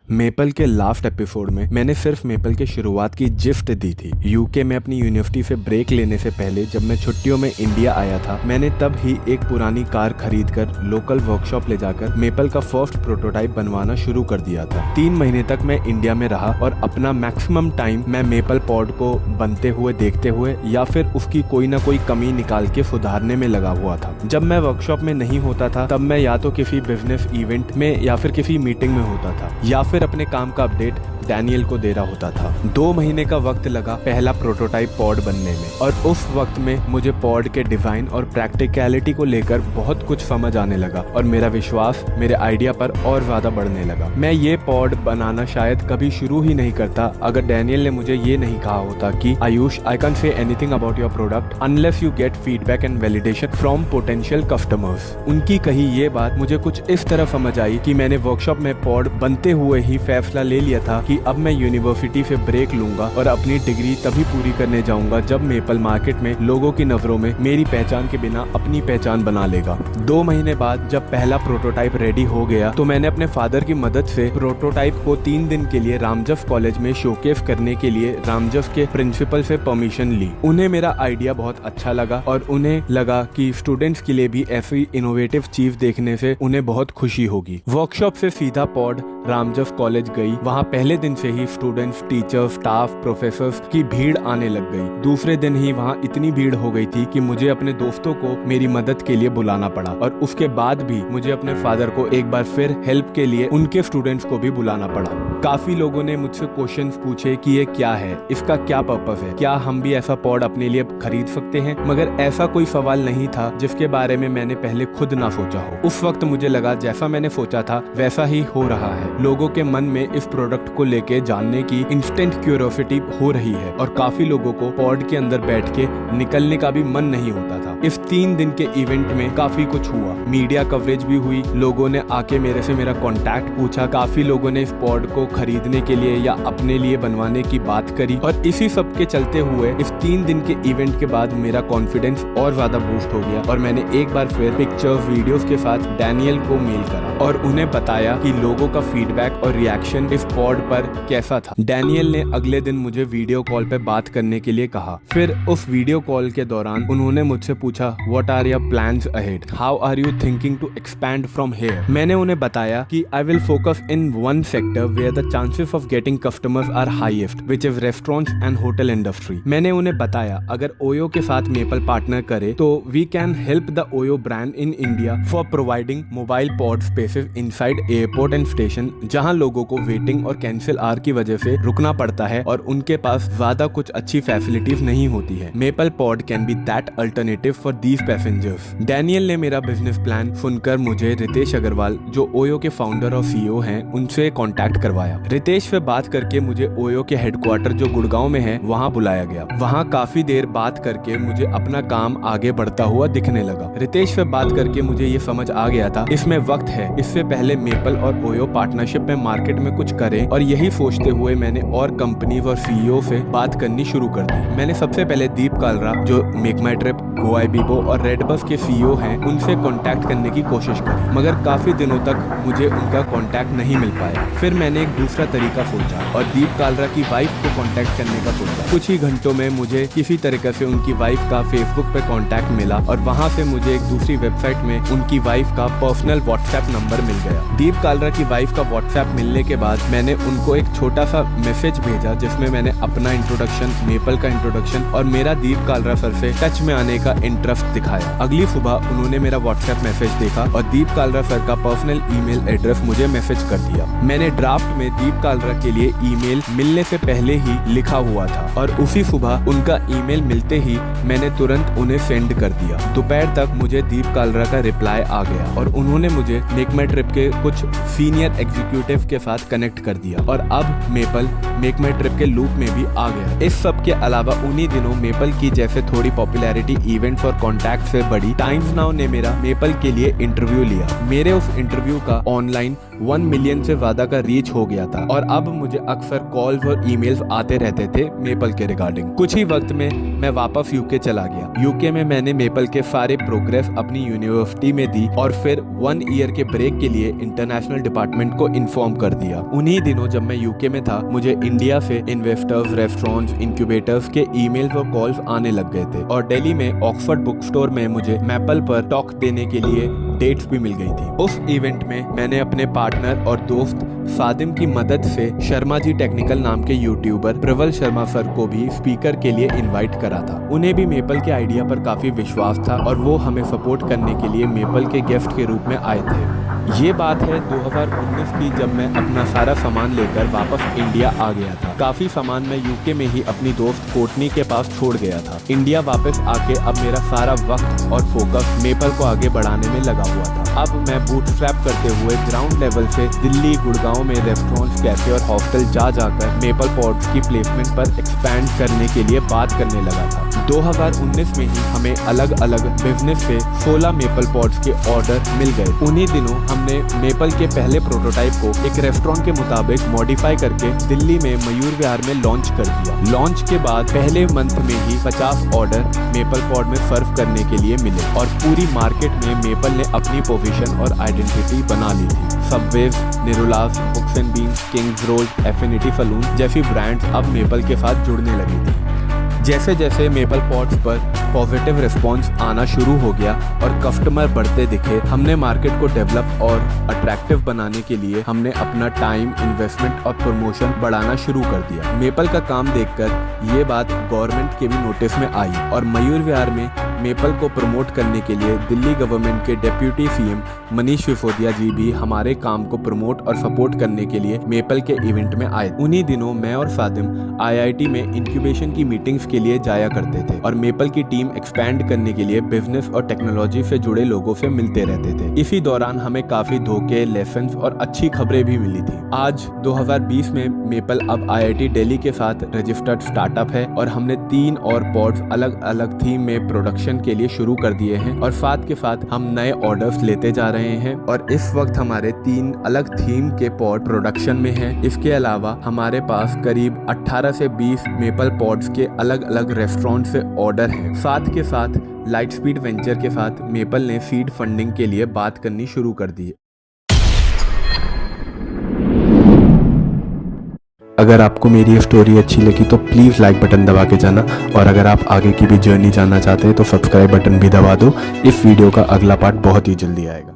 Maple के last episode में मैंने सिर्फ मेपल के शुरुआत की जिफ्ट दी थी। यूके में अपनी यूनिवर्सिटी से ब्रेक लेने से पहले जब मैं छुट्टियों में इंडिया आया था, मैंने तब ही एक पुरानी कार खरीदकर लोकल वर्कशॉप ले जाकर मेपल का फर्स्ट प्रोटोटाइप बनवाना शुरू कर दिया था। 3 महीने तक मैं इंडिया में रहा और अपना मैक्सिमम टाइम मैं मेपल पॉड को बनते हुए देखते हुए या फिर उसकी कोई ना कोई कमी निकाल के सुधारने में लगा हुआ था। जब मैं वर्कशॉप में नहीं होता था तब मैं या तो किसी बिजनेस इवेंट में या फिर किसी मीटिंग में होता था या फिर अपने काम का अपडेट डैनियल को दे रहा होता था। 2 महीने का वक्त लगा पहला प्रोटोटाइप पॉड बनने में और उस वक्त में मुझे पॉड के डिजाइन और प्रैक्टिकलिटी को लेकर बहुत कुछ समझ आने लगा और मेरा विश्वास मेरे आइडिया पर और ज्यादा बढ़ने लगा। मैं ये पॉड बनाना शायद कभी शुरू ही नहीं करता अगर डैनियल ने मुझे ये नहीं कहा होता कि Ayush, I can say anything about your product unless you get feedback and validation from potential customers. उनकी कही ये बात मुझे कुछ इस तरह समझ आई कि मैंने वर्कशॉप में पॉड बनते हुए ही फैसला ले लिया था कि अब मैं यूनिवर्सिटी से ब्रेक लूंगा और अपनी डिग्री तभी पूरी करने जाऊंगा जब मेपल मार्केट में लोगों की नजरों में मेरी पहचान के बिना अपनी पहचान बना लेगा। 2 महीने बाद जब पहला प्रोटोटाइप रेडी हो गया तो मैंने अपने फादर की मदद से प्रोटोटाइप को 3 दिन के लिए रामजफ कॉलेज में शोकेस करने के लिए रामजफ के प्रिंसिपल से परमिशन ली। उन्हें मेरा आइडिया बहुत अच्छा लगा और उन्हें लगा कि स्टूडेंट्स के लिए भी ऐसी इनोवेटिव चीज देखने से उन्हें बहुत खुशी होगी। वर्कशॉप से सीधा पॉड रामजफ कॉलेज गई। वहाँ पहले दिन से ही स्टूडेंट्स, टीचर्स, स्टाफ, प्रोफेसर्स की भीड़ आने लग गई। दूसरे दिन ही वहाँ इतनी भीड़ हो गई थी कि मुझे अपने दोस्तों को मेरी मदद के लिए बुलाना पड़ा और उसके बाद भी मुझे अपने फादर को एक बार फिर हेल्प के लिए उनके स्टूडेंट्स को भी बुलाना पड़ा। काफी लोगों ने मुझसे क्वेश्चंस पूछे कि ये क्या है, इसका क्या पर्पस है, क्या हम भी ऐसा पॉड अपने लिए खरीद सकते हैं, मगर ऐसा कोई सवाल नहीं था जिसके बारे में मैंने पहले खुद ना सोचा हो। उस वक्त मुझे लगा जैसा मैंने सोचा था वैसा ही हो रहा है। लोगों के मन में इस प्रोडक्ट को लेके जानने की इंस्टेंट क्यूरियोसिटी हो रही है और काफी लोगों को पॉड के अंदर बैठ के निकलने का भी मन नहीं होता था। इस 3 दिन के इवेंट में काफी कुछ हुआ। मीडिया कवरेज भी हुई, लोगों ने आके मेरे से मेरा कॉन्टैक्ट पूछा, काफी लोगों ने इस पॉड को खरीदने के लिए या अपने लिए बनवाने की बात करी और इसी सब के चलते हुए इस 3 दिन के इवेंट के बाद मेरा कॉन्फिडेंस और ज्यादा बूस्ट हो गया और मैंने एक बार फिर पिक्चर्स, वीडियोस के साथ डैनियल को मेल करा और उन्हें बताया कि लोगों का फीडबैक और रिएक्शन इस पॉड पर कैसा था। डैनियल ने अगले दिन मुझे वीडियो कॉल पे बात करने के लिए कहा। फिर उस वीडियो कॉल के दौरान उन्होंने मुझसे पूछा, what are your plans ahead, how are you thinking to expand from here. मैंने उन्हें बताया कि I will focus in one sector where the chances of getting customers are highest, which is restaurants and hotel industry. मैंने उन्हें बताया अगर OYO के साथ मेपल पार्टनर करे तो we can help the OYO brand in India for providing mobile pod spaces inside airport and station, जहां लोगों को वेटिंग और कैंसिल आवर की वजह से रुकना पड़ता है और उनके पास ज्यादा कुछ अच्छी फैसिलिटीज नहीं होती है। Maple pod can be that alternative for these passengers. Daniel ने मेरा बिजनेस प्लान सुनकर मुझे रितेश अग्रवाल, जो ओयो के फाउंडर और सीईओ हैं, उनसे कांटेक्ट करवाया। रितेश से बात करके मुझे ओयो के हेडक्वार्टर जो गुड़गांव में है वहां बुलाया गया। वहां काफी देर बात करके मुझे अपना काम आगे बढ़ता हुआ दिखने लगा। रितेश से बात करके मुझे ये समझ आ गया था इसमें वक्त है, इससे पहले मेपल और ओयो पार्टनरशिप में मार्केट में कुछ करें और यही सोचते हुए मैंने और कंपनीज और सीईओ से बात करनी शुरू कर दी। मैंने सबसे पहले दीप कालरा, जो मेक माई ट्रिप, गोआईबीबो और रेडबस के सीईओ हैं, उनसे कांटेक्ट करने की कोशिश करी मगर काफी दिनों तक मुझे उनका कांटेक्ट नहीं मिल पाया। फिर मैंने एक दूसरा तरीका सोचा और दीप कालरा की वाइफ को कांटेक्ट करने का सोचा। कुछ ही घंटों में मुझे किसी तरीके से उनकी वाइफ का फेसबुक पे कांटेक्ट मिला और वहां से मुझे एक दूसरी वेबसाइट में उनकी वाइफ का पर्सनल व्हाट्सएप नंबर मिल गया। दीप कालरा की वाइफ का व्हाट्सएप मिलने के बाद मैंने उनको एक छोटा सा मैसेज भेजा जिसमें मैंने अपना इंट्रोडक्शन, मेपल का इंट्रोडक्शन और मेरा दीप कालरा सर से टच में आने का इंटरेस्ट दिखाया। अगली सुबह उन्होंने मेरा व्हाट्सएप मैसेज देखा और दीप कालरा सर का पर्सनल ईमेल एड्रेस मुझे मैसेज कर दिया। मैंने ड्राफ्ट में दीप कालरा के लिए ईमेल मिलने से पहले ही लिखा हुआ था और उसी सुबह उनका ईमेल मिलते ही मैंने तुरंत उन्हें सेंड कर दिया। दोपहर तक मुझे दीप कालरा का रिप्लाई आ गया और उन्होंने मुझे मेक माई ट्रिप के कुछ सीनियर एग्जीक्यूटिव के साथ कनेक्ट कर दिया और अब मेपल मेक माई ट्रिप के लूप में भी आ गया। इस सब के अलावा उन्हीं दिनों मेपल की जैसे थोड़ी पॉपुलैरिटी इवेंट्स और कॉन्टैक्ट से बढ़ी। टाइम्स नाउ ने मेरा मेपल के लिए इंटरव्यू लिया। मेरे उस इंटरव्यू का ऑनलाइन 1 मिलियन से ज्यादा का रीच हो गया था और अब मुझे अक्सर कॉल्स और ईमेल्स आते रहते थे मेपल के रिगार्डिंग। कुछ ही वक्त में मैं वापस यूके चला गया। यूके में मैंने मेपल के सारे प्रोग्रेस अपनी यूनिवर्सिटी में दी और फिर 1 ईयर के ब्रेक के लिए इंटरनेशनल डिपार्टमेंट को इन्फॉर्म कर दिया। उन्हीं दिनों जब मैं यूके में था मुझे इंडिया से इन्वेस्टर्स, रेस्टोरेंट्स, इंक्यूबेटर्स के ईमेल्स और कॉल्स आने लग गए थे और दिल्ली में ऑक्सफोर्ड बुक स्टोर में मुझे मेपल पर टॉक देने के लिए डेट्स भी मिल गई थी। उस इवेंट में मैंने अपने पार्टनर और दोस्त सादिम की मदद से शर्मा जी टेक्निकल नाम के यूट्यूबर प्रवल शर्मा सर को भी स्पीकर के लिए इनवाइट करा था। उन्हें भी मेपल के आइडिया पर काफी विश्वास था और वो हमें सपोर्ट करने के लिए मेपल के गेस्ट के रूप में आए थे। ये बात है 2019 की, जब मैं अपना सारा सामान लेकर वापस इंडिया आ गया था। काफी सामान मैं यूके में ही अपनी दोस्त कोटनी के पास छोड़ गया था। इंडिया वापस आके अब मेरा सारा वक्त और फोकस मेपल को आगे बढ़ाने में लगा हुआ था। अब मैं बूटस्ट्रैप करते हुए ग्राउंड लेवल से दिल्ली, गुड़गांव में रेस्टोरेंट्स, कैफे और हॉस्टल जा जाकर मेपल पॉड्स की प्लेसमेंट पर एक्सपैंड करने के लिए बात करने लगा था। 2019 में ही हमें अलग अलग बिजनेस से 16 मेपल पॉड्स के ऑर्डर मिल गए। उन्हीं दिनों हमने मेपल के पहले प्रोटोटाइप को एक रेस्टोरेंट के मुताबिक मॉडिफाई करके दिल्ली में मयूर विहार में लॉन्च कर दिया। लॉन्च के बाद पहले मंथ में ही 50 ऑर्डर मेपल पॉड में सर्व करने के लिए मिले और पूरी मार्केट में मेपल ने अपनी पोजीशन और आइडेंटिटी बना ली थी। Subways, Nirula's, Books and Beans, Kings Roll, Affinity Salon जैसी ब्रांड्स अब मेपल के साथ जुड़ने लगी थी। जैसे जैसे मेपल पॉड्स पर पॉजिटिव रिस्पांस आना शुरू हो गया और कस्टमर बढ़ते दिखे, हमने मार्केट को डेवलप और अट्रैक्टिव बनाने के लिए हमने अपना टाइम, इन्वेस्टमेंट और प्रमोशन बढ़ाना शुरू कर दिया। मेपल का काम देखकर ये बात गवर्नमेंट के भी नोटिस में आई और मयूर विहार में मेपल को प्रमोट करने के लिए दिल्ली गवर्नमेंट के डेप्यूटी सीएम मनीष सिसोदिया जी भी हमारे काम को प्रमोट और सपोर्ट करने के लिए मेपल के इवेंट में आए। उन्हीं दिनों मैं और सादिम IIT में इंक्यूबेशन की मीटिंग्स के लिए जाया करते थे और मेपल की टीम एक्सपैंड करने के लिए बिजनेस और टेक्नोलॉजी से जुड़े लोगों से मिलते रहते थे। इसी दौरान हमें काफी धोखे, लेसन्स और अच्छी खबरें भी मिली थी। आज 2020 में मेपल अब IIT दिल्ली के साथ रजिस्टर्ड स्टार्टअप है और हमने 3 और पॉड्स अलग अलग थीम में प्रोडक्शन के लिए शुरू कर दिए हैं और साथ के साथ हम नए ऑर्डर्स लेते जा रहे हैं और इस वक्त हमारे 3 अलग थीम के पॉड प्रोडक्शन में हैं। इसके अलावा हमारे पास करीब 18 से 20 मेपल पॉड्स के अलग अलग रेस्टोरेंट से ऑर्डर हैं। साथ के साथ लाइट स्पीड वेंचर के साथ मेपल ने सीड फंडिंग के लिए बात करनी शुरू कर दी। अगर आपको मेरी ये स्टोरी अच्छी लगी तो प्लीज़ लाइक बटन दबा के जाना और अगर आप आगे की भी जर्नी जानना चाहते हैं तो सब्सक्राइब बटन भी दबा दो। इस वीडियो का अगला पार्ट बहुत ही जल्दी आएगा।